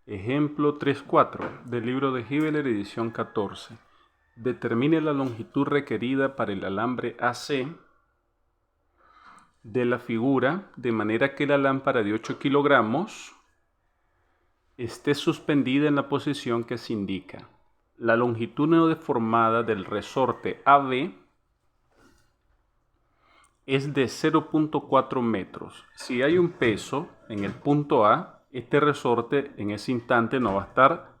Ejemplo 3.4 del libro de Hibeler, edición 14. Determine la longitud requerida para el alambre AC de la figura de manera que la lámpara de 8 kilogramos esté suspendida en la posición que se indica. La longitud no deformada del resorte AB es de 0.4 metros. Si hay un peso en el punto A, este resorte en ese instante no va a estar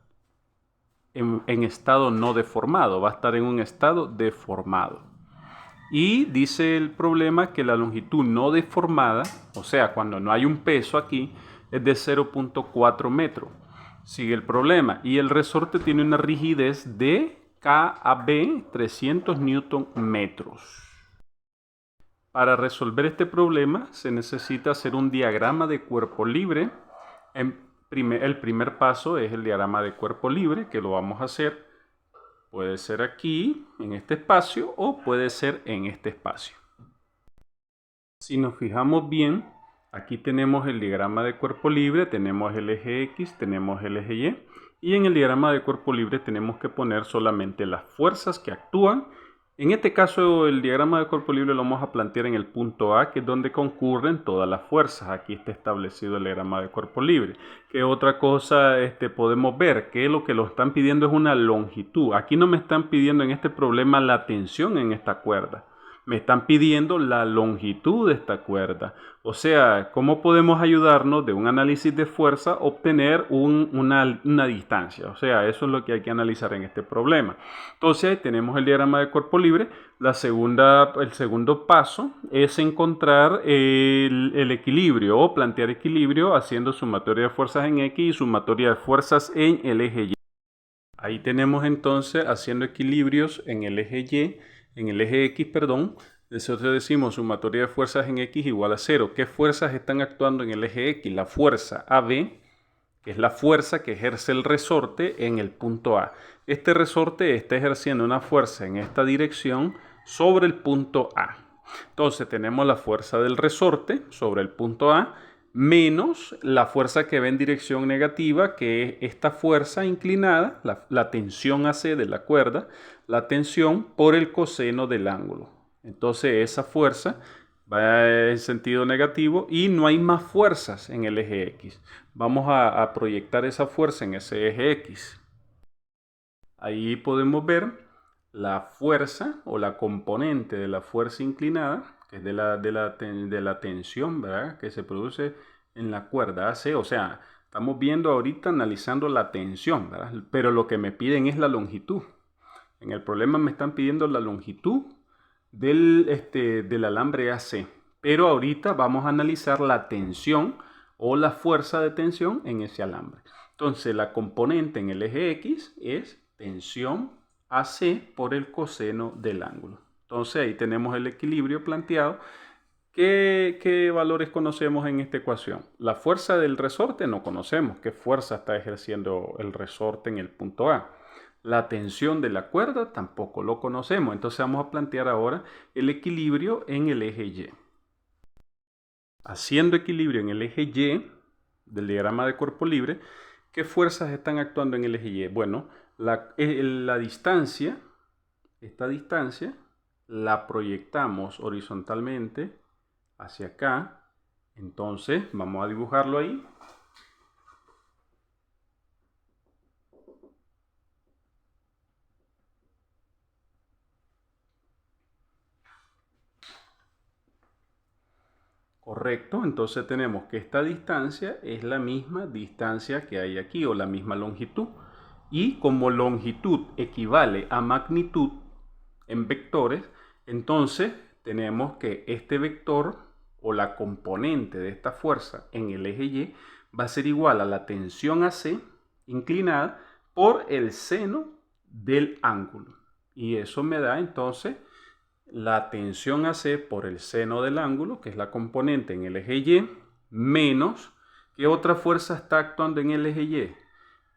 en estado no deformado, va a estar en un estado deformado. Y dice el problema que la longitud no deformada, o sea, cuando no hay un peso aquí, es de 0.4 metros. Sigue el problema. Y el resorte tiene una rigidez de KAB 300 Newton metros. Para resolver este problema se necesita hacer un diagrama de cuerpo libre. El primer paso es el diagrama de cuerpo libre, que lo vamos a hacer. Puede ser aquí, en este espacio, o puede ser en este espacio. Si nos fijamos bien, aquí tenemos el diagrama de cuerpo libre, tenemos el eje X, tenemos el eje Y, y en el diagrama de cuerpo libre tenemos que poner solamente las fuerzas que actúan. En este caso, el diagrama de cuerpo libre lo vamos a plantear en el punto A, que es donde concurren todas las fuerzas. Aquí está establecido el diagrama de cuerpo libre. ¿Qué otra cosa podemos ver? Que lo que lo están pidiendo es una longitud. Aquí no me están pidiendo en este problema la tensión en esta cuerda. Me están pidiendo la longitud de esta cuerda. O sea, ¿cómo podemos ayudarnos de un análisis de fuerza a obtener una distancia? O sea, eso es lo que hay que analizar en este problema. Entonces, ahí tenemos el diagrama de cuerpo libre. El segundo paso es encontrar el equilibrio o plantear equilibrio haciendo sumatoria de fuerzas en X y sumatoria de fuerzas en el eje Y. Ahí tenemos entonces haciendo equilibrios en el eje Y. En el eje X, perdón, nosotros decimos sumatoria de fuerzas en X igual a 0. ¿Qué fuerzas están actuando en el eje X? La fuerza AB, que es la fuerza que ejerce el resorte en el punto A. Este resorte está ejerciendo una fuerza en esta dirección sobre el punto A. Entonces tenemos la fuerza del resorte sobre el punto A menos la fuerza que va en dirección negativa, que es esta fuerza inclinada, la tensión AC de la cuerda, la tensión por el coseno del ángulo. Entonces esa fuerza va en sentido negativo y no hay más fuerzas en el eje X. Vamos a proyectar esa fuerza en ese eje X. Ahí podemos ver la fuerza o la componente de la fuerza inclinada, que es de la tensión, ¿verdad?, que se produce en la cuerda AC. O sea, estamos viendo ahorita, analizando la tensión, ¿verdad? Pero lo que me piden es la longitud. En el problema me están pidiendo la longitud del alambre AC. Pero ahorita vamos a analizar la tensión o la fuerza de tensión en ese alambre. Entonces, la componente en el eje X es tensión AC por el coseno del ángulo. Entonces, ahí tenemos el equilibrio planteado. ¿Qué valores conocemos en esta ecuación? La fuerza del resorte no conocemos. ¿Qué fuerza está ejerciendo el resorte en el punto A? La tensión de la cuerda tampoco lo conocemos. Entonces vamos a plantear ahora el equilibrio en el eje Y. Haciendo equilibrio en el eje Y del diagrama de cuerpo libre, ¿qué fuerzas están actuando en el eje Y? Bueno, la distancia, esta distancia, la proyectamos horizontalmente hacia acá. Entonces vamos a dibujarlo ahí. Correcto, entonces tenemos que esta distancia es la misma distancia que hay aquí, o la misma longitud. Y como longitud equivale a magnitud en vectores, entonces tenemos que este vector o la componente de esta fuerza en el eje Y va a ser igual a la tensión AC inclinada por el seno del ángulo. Y eso me da entonces la tensión AC por el seno del ángulo, que es la componente en el eje Y, menos, ¿qué otra fuerza está actuando en el eje Y?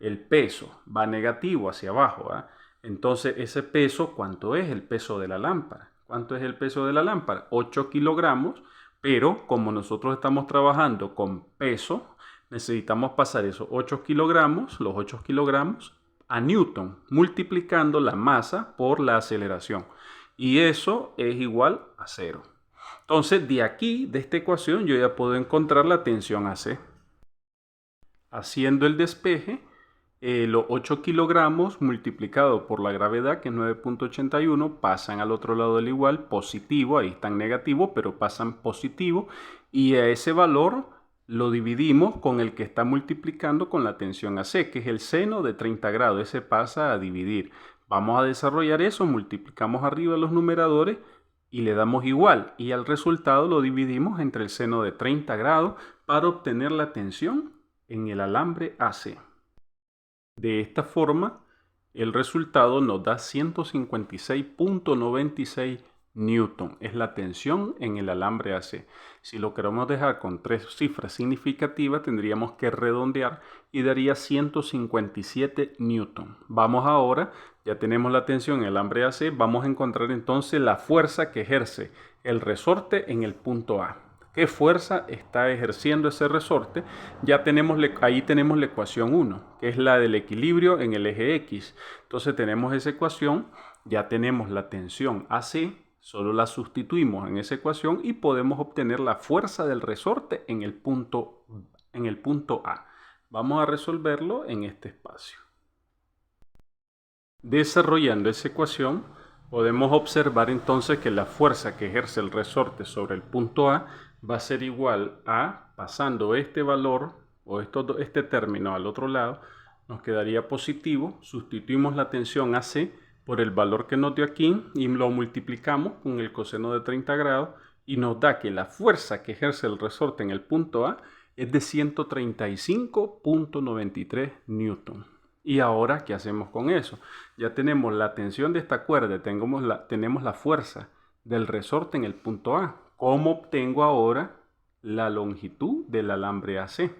El peso va negativo hacia abajo, ¿eh? Entonces ese peso, ¿cuánto es el peso de la lámpara? ¿Cuánto es el peso de la lámpara? 8 kilogramos, pero como nosotros estamos trabajando con peso, Necesitamos pasar esos 8 kilogramos, los 8 kilogramos, a newton, multiplicando la masa por la aceleración. Y eso es igual a 0. Entonces, de aquí, de esta ecuación, yo ya puedo encontrar la tensión AC. Haciendo el despeje, los 8 kilogramos multiplicado por la gravedad, que es 9.81, pasan al otro lado del igual, positivo, ahí están negativos, pero pasan positivo, y a ese valor lo dividimos con el que está multiplicando con la tensión AC, que es el seno de 30 grados, ese pasa a dividir. Vamos a desarrollar eso, multiplicamos arriba los numeradores y le damos igual, y al resultado lo dividimos entre el seno de 30 grados para obtener la tensión en el alambre AC. De esta forma, el resultado nos da 156.96 newton. Es la tensión en el alambre AC. Si lo queremos dejar con 3 cifras significativas, tendríamos que redondear y daría 157 newton. Vamos ahora, ya tenemos la tensión en el alambre AC, vamos a encontrar entonces la fuerza que ejerce el resorte en el punto A. ¿Qué fuerza está ejerciendo ese resorte? Ya tenemos, ahí tenemos la ecuación 1, que es la del equilibrio en el eje X. Entonces tenemos esa ecuación, ya tenemos la tensión AC, solo la sustituimos en esa ecuación y podemos obtener la fuerza del resorte en el punto A. Vamos a resolverlo en este espacio. Desarrollando esa ecuación, podemos observar entonces que la fuerza que ejerce el resorte sobre el punto A va a ser igual a, pasando este valor o este término al otro lado, nos quedaría positivo. Sustituimos la tensión AC por el valor que nos dio aquí y lo multiplicamos con el coseno de 30 grados y nos da que la fuerza que ejerce el resorte en el punto A es de 135.93 newton. Y ahora, ¿qué hacemos con eso? Ya tenemos la tensión de esta cuerda, tenemos la fuerza del resorte en el punto A. ¿Cómo obtengo ahora la longitud del alambre AC?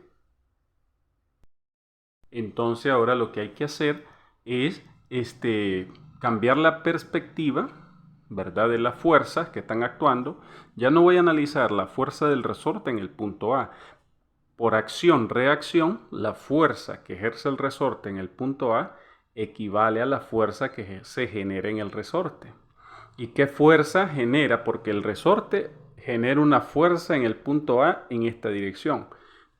Entonces ahora lo que hay que hacer es cambiar la perspectiva, ¿verdad?, de las fuerzas que están actuando. Ya no voy a analizar la fuerza del resorte en el punto A. Por acción-reacción, la fuerza que ejerce el resorte en el punto A equivale a la fuerza que se genera en el resorte. ¿Y qué fuerza genera? Porque el resorte genera una fuerza en el punto A en esta dirección.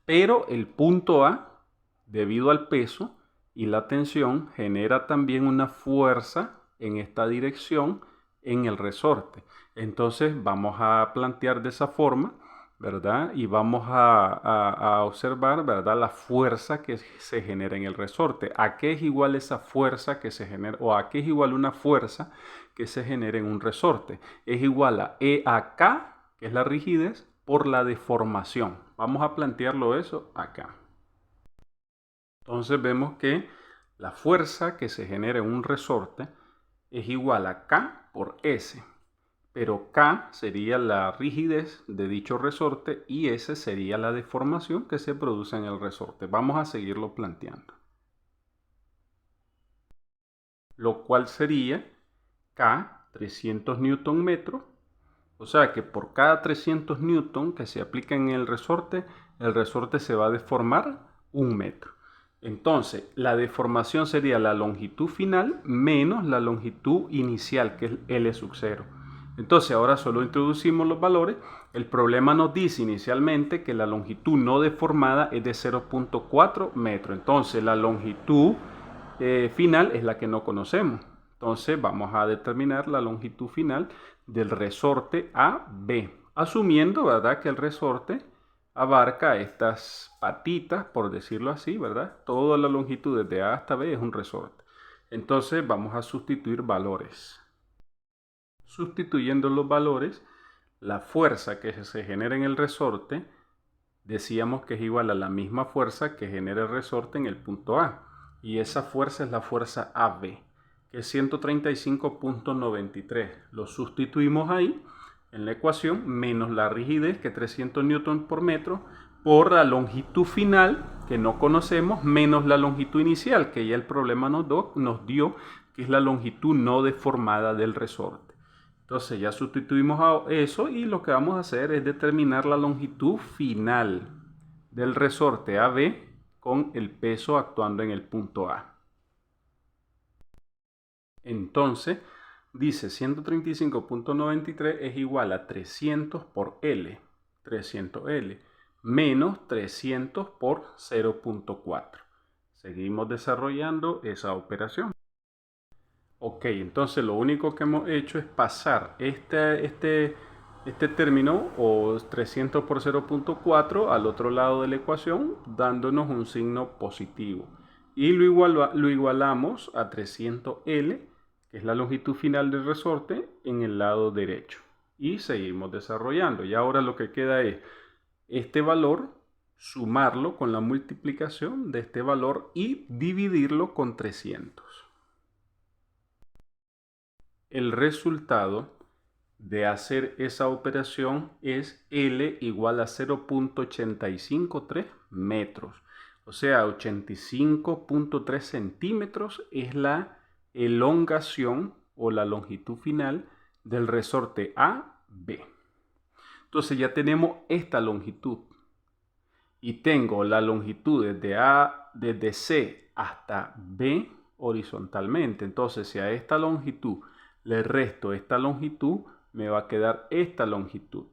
Pero el punto A, debido al peso y la tensión, genera también una fuerza en esta dirección en el resorte. Entonces vamos a plantear de esa forma, ¿verdad? Y vamos a observar, ¿verdad?, la fuerza que se genera en el resorte. ¿A qué es igual esa fuerza que se genera? ¿O a qué es igual una fuerza que se genera en un resorte? Es igual a E a K, que es la rigidez, por la deformación. Vamos a plantearlo eso acá. Entonces vemos que la fuerza que se genera en un resorte es igual a K por S. Pero K sería la rigidez de dicho resorte y S sería la deformación que se produce en el resorte. Vamos a seguirlo planteando. Lo cual sería K 300 newton metro. O sea que por cada 300 newton que se aplica en el resorte se va a deformar 1 metro. Entonces, la deformación sería la longitud final menos la longitud inicial, que es L sub 0. Entonces ahora solo introducimos los valores. El problema nos dice inicialmente que la longitud no deformada es de 0.4 metros. Entonces la longitud final es la que no conocemos. Entonces vamos a determinar la longitud final del resorte AB. Asumiendo, ¿verdad?, que el resorte abarca estas patitas, por decirlo así, ¿verdad? Toda la longitud desde A hasta B es un resorte. Entonces vamos a sustituir valores. Sustituyendo los valores, la fuerza que se genera en el resorte, decíamos que es igual a la misma fuerza que genera el resorte en el punto A. Y esa fuerza es la fuerza AB, que es 135.93. Lo sustituimos ahí en la ecuación, menos la rigidez, que es 300 newton por metro, por la longitud final, que no conocemos, menos la longitud inicial, que ya el problema nos dio, que es la longitud no deformada del resorte. Entonces ya sustituimos a eso y lo que vamos a hacer es determinar la longitud final del resorte AB con el peso actuando en el punto A. Entonces, dice 135.93 es igual a 300 por L, 300L, menos 300 por 0.4. Seguimos desarrollando esa operación. Ok, entonces lo único que hemos hecho es pasar este término, o 300 por 0.4, al otro lado de la ecuación, dándonos un signo positivo. Y lo igualamos a 300L, que es la longitud final del resorte, en el lado derecho. Y seguimos desarrollando. Y ahora lo que queda es este valor, sumarlo con la multiplicación de este valor y dividirlo con 300. El resultado de hacer esa operación es L igual a 0.853 metros. O sea, 85.3 centímetros es la elongación o la longitud final del resorte AB. Entonces ya tenemos esta longitud. Y tengo la longitud desde C hasta B horizontalmente. Entonces, si a esta longitud le resto esta longitud, me va a quedar esta longitud.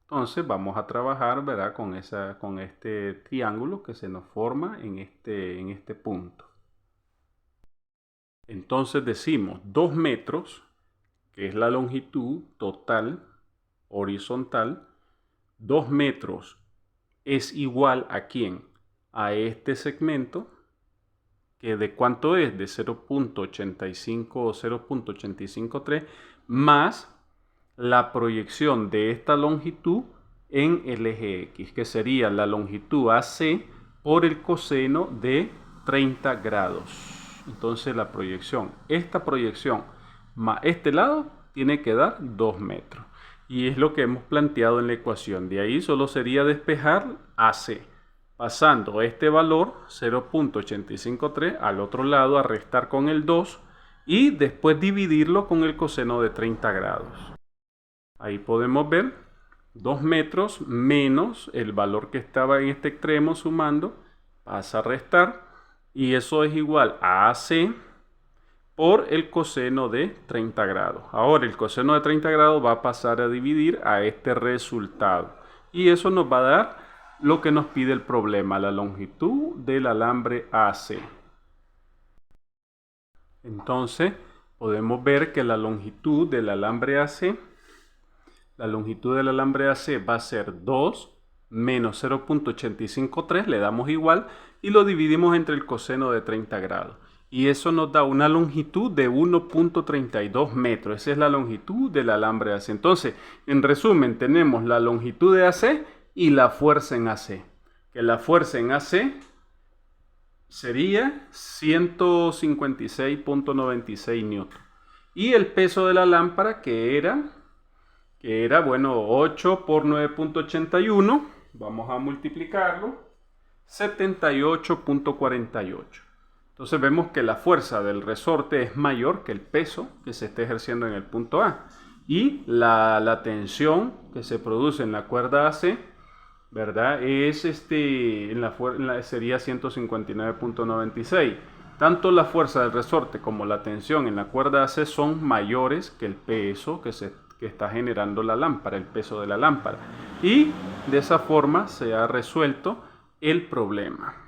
Entonces vamos a trabajar, ¿verdad?, con este triángulo que se nos forma en este punto. Entonces decimos 2 metros, que es la longitud total horizontal. 2 metros es igual a ¿quién? A este segmento, que ¿de cuánto es? De 0.85 o 0.853 más la proyección de esta longitud en el eje X, que sería la longitud AC por el coseno de 30 grados. Entonces esta proyección más este lado tiene que dar 2 metros. Y es lo que hemos planteado en la ecuación. De ahí solo sería despejar AC, pasando este valor 0.853 al otro lado a restar con el 2 y después dividirlo con el coseno de 30 grados. Ahí podemos ver 2 metros menos el valor que estaba en este extremo sumando, pasa a restar y eso es igual a AC por el coseno de 30 grados. Ahora el coseno de 30 grados va a pasar a dividir a este resultado y eso nos va a dar lo que nos pide el problema, la longitud del alambre AC. Entonces podemos ver que la longitud del alambre AC va a ser 2 menos 0.853, le damos igual y lo dividimos entre el coseno de 30 grados. Y eso nos da una longitud de 1.32 metros. Esa es la longitud del alambre AC. Entonces, en resumen, tenemos la longitud de AC y la fuerza en AC. Que la fuerza en AC sería 156.96 newton. Y el peso de la lámpara que era, bueno, 8 por 9.81, vamos a multiplicarlo, 78.48. Entonces vemos que la fuerza del resorte es mayor que el peso que se está ejerciendo en el punto A. Y la tensión que se produce en la cuerda AC, ¿verdad?, es sería 159.96. Tanto la fuerza del resorte como la tensión en la cuerda AC son mayores que el peso que está generando la lámpara, el peso de la lámpara. Y de esa forma se ha resuelto el problema.